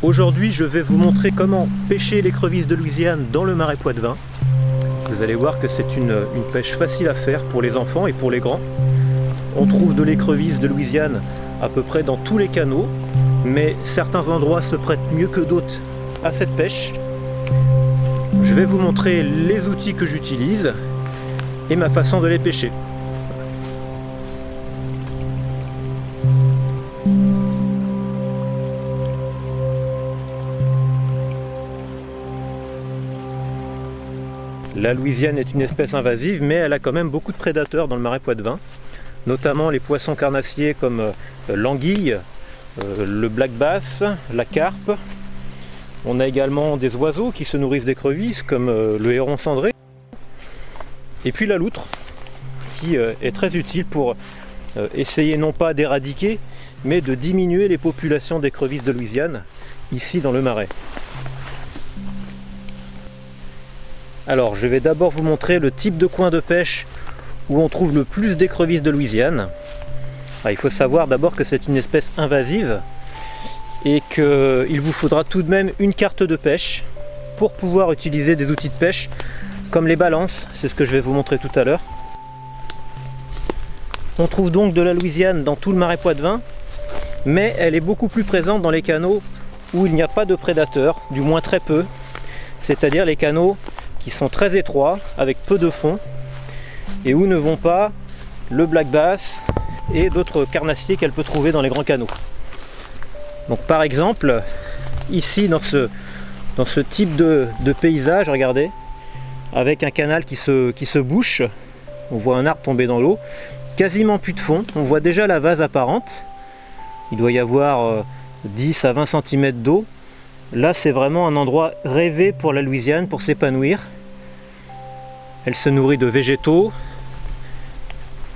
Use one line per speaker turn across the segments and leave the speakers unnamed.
Aujourd'hui, je vais vous montrer comment pêcher l'écrevisse de Louisiane dans le marais Poitevin. Vous allez voir que c'est une pêche facile à faire pour les enfants et pour les grands. On trouve de l'écrevisse de Louisiane à peu près dans tous les canaux, mais certains endroits se prêtent mieux que d'autres à cette pêche. Je vais vous montrer les outils que j'utilise et ma façon de les pêcher. La Louisiane est une espèce invasive, mais elle a quand même beaucoup de prédateurs dans le marais Poitevin, notamment les poissons carnassiers comme l'anguille, le black bass, la carpe. On a également des oiseaux qui se nourrissent d'écrevisses comme le héron cendré. Et puis la loutre, qui est très utile pour essayer non pas d'éradiquer, mais de diminuer les populations d'écrevisses de Louisiane, ici dans le marais. Alors, je vais d'abord vous montrer le type de coin de pêche où on trouve le plus d'écrevisses de Louisiane. Alors, il faut savoir d'abord que c'est une espèce invasive et qu'il vous faudra tout de même une carte de pêche pour pouvoir utiliser des outils de pêche comme les balances, c'est ce que je vais vous montrer tout à l'heure. On trouve donc de la Louisiane dans tout le marais Poitevin, mais elle est beaucoup plus présente dans les canaux où il n'y a pas de prédateurs, du moins très peu, c'est-à-dire les canaux qui sont très étroits, avec peu de fond, et où ne vont pas le black bass et d'autres carnassiers qu'elle peut trouver dans les grands canaux. Donc par exemple, ici dans ce type de paysage, regardez, avec un canal qui se bouche, on voit un arbre tomber dans l'eau, quasiment plus de fond, on voit déjà la vase apparente, il doit y avoir 10 à 20 cm d'eau. Là, c'est vraiment un endroit rêvé pour la Louisiane, pour s'épanouir. Elle se nourrit de végétaux,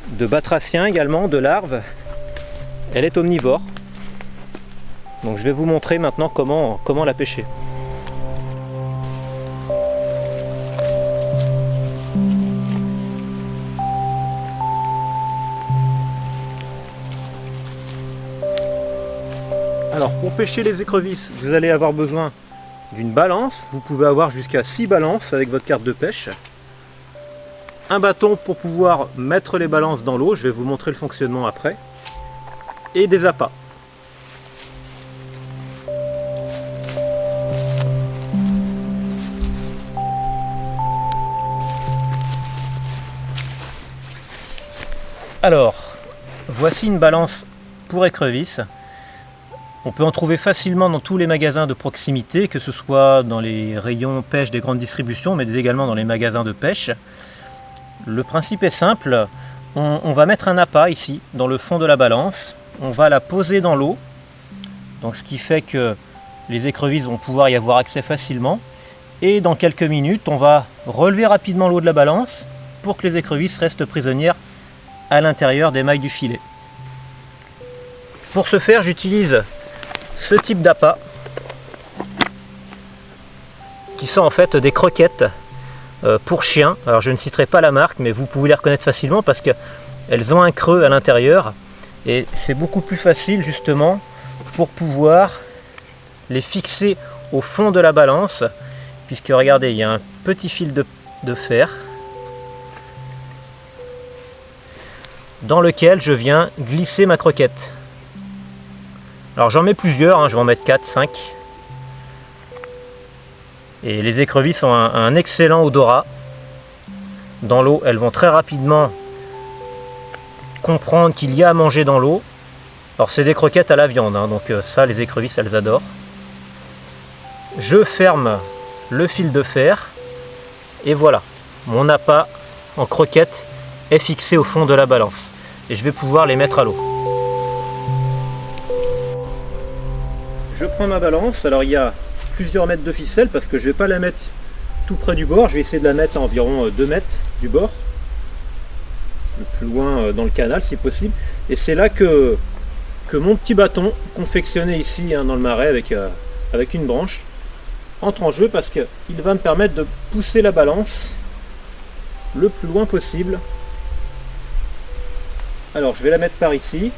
de batraciens également, de larves. Elle est omnivore. Donc je vais vous montrer maintenant comment la pêcher. Alors pour pêcher les écrevisses, vous allez avoir besoin d'une balance. Vous pouvez avoir jusqu'à 6 balances avec votre carte de pêche. Un bâton pour pouvoir mettre les balances dans l'eau, je vais vous montrer le fonctionnement après. Et des appâts. Alors, voici une balance pour écrevisses. On peut en trouver facilement dans tous les magasins de proximité, que ce soit dans les rayons pêche des grandes distributions, mais également dans les magasins de pêche. Le principe est simple, on va mettre un appât ici, dans le fond de la balance. On va la poser dans l'eau, donc ce qui fait que les écrevisses vont pouvoir y avoir accès facilement. Et dans quelques minutes, on va relever rapidement l'eau de la balance pour que les écrevisses restent prisonnières à l'intérieur des mailles du filet. Pour ce faire, j'utilise ce type d'appât qui sont en fait des croquettes pour chiens. Alors je ne citerai pas la marque, mais vous pouvez les reconnaître facilement parce qu'elles ont un creux à l'intérieur et c'est beaucoup plus facile justement pour pouvoir les fixer au fond de la balance, puisque regardez, il y a un petit fil de fer dans lequel je viens glisser ma croquette. Alors j'en mets plusieurs, je vais en mettre 4, 5. Et les écrevisses ont un excellent odorat. Dans l'eau, elles vont très rapidement comprendre qu'il y a à manger dans l'eau. Alors c'est des croquettes à la viande, donc ça les écrevisses elles adorent. Je ferme le fil de fer et voilà, mon appât en croquette est fixé au fond de la balance. Et je vais pouvoir les mettre à l'eau. Je prends ma balance, alors il y a plusieurs mètres de ficelle parce que je ne vais pas la mettre tout près du bord, je vais essayer de la mettre à environ 2 mètres du bord, le plus loin dans le canal si possible. Et c'est là que mon petit bâton confectionné ici dans le marais avec une branche entre en jeu parce qu'il va me permettre de pousser la balance le plus loin possible. Alors je vais la mettre par ici.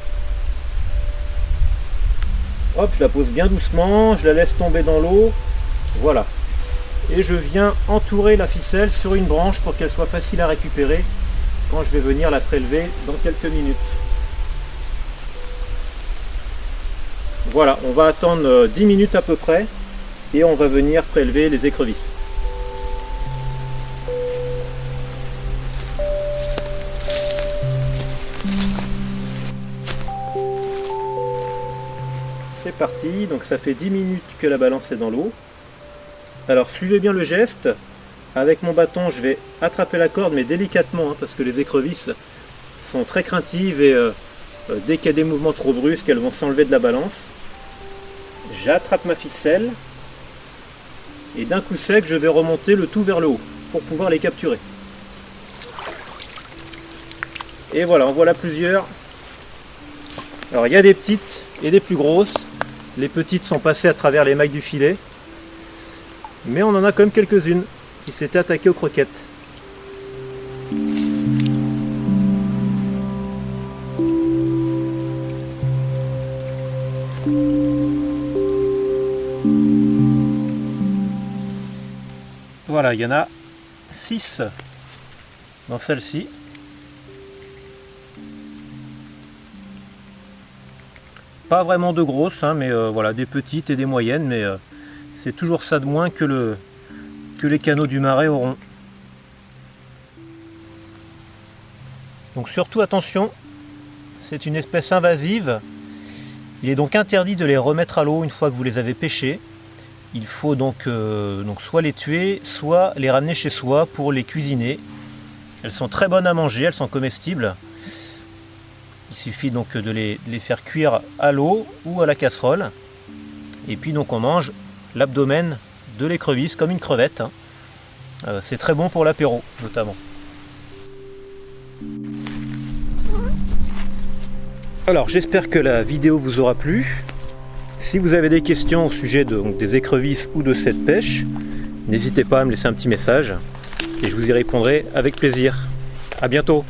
Hop, je la pose bien doucement, je la laisse tomber dans l'eau. Voilà. Et je viens entourer la ficelle sur une branche pour qu'elle soit facile à récupérer quand je vais venir la prélever dans quelques minutes. Voilà, on va attendre 10 minutes à peu près et on va venir prélever les écrevisses. C'est parti, donc ça fait 10 minutes que la balance est dans l'eau. Alors suivez bien le geste, avec mon bâton je vais attraper la corde mais délicatement hein, parce que les écrevisses sont très craintives et dès qu'il y a des mouvements trop brusques elles vont s'enlever de la balance. J'attrape ma ficelle et d'un coup sec je vais remonter le tout vers le haut pour pouvoir les capturer. Et voilà, en voilà plusieurs. Alors il y a des petites et des plus grosses. Les petites sont passées à travers les mailles du filet. Mais on en a quand même quelques-unes qui s'étaient attaquées aux croquettes. Voilà, il y en a 6 dans celle-ci. Pas vraiment de grosses, hein, mais voilà, des petites et des moyennes, mais c'est toujours ça de moins que les canots du Marais auront. Donc surtout attention, c'est une espèce invasive. Il est donc interdit de les remettre à l'eau une fois que vous les avez pêchés. Il faut donc soit les tuer, soit les ramener chez soi pour les cuisiner. Elles sont très bonnes à manger, elles sont comestibles. Il suffit donc de les faire cuire à l'eau ou à la casserole. Et puis donc on mange l'abdomen de l'écrevisse comme une crevette. C'est très bon pour l'apéro notamment. Alors j'espère que la vidéo vous aura plu. Si vous avez des questions au sujet des écrevisses ou de cette pêche, n'hésitez pas à me laisser un petit message et je vous y répondrai avec plaisir. À bientôt.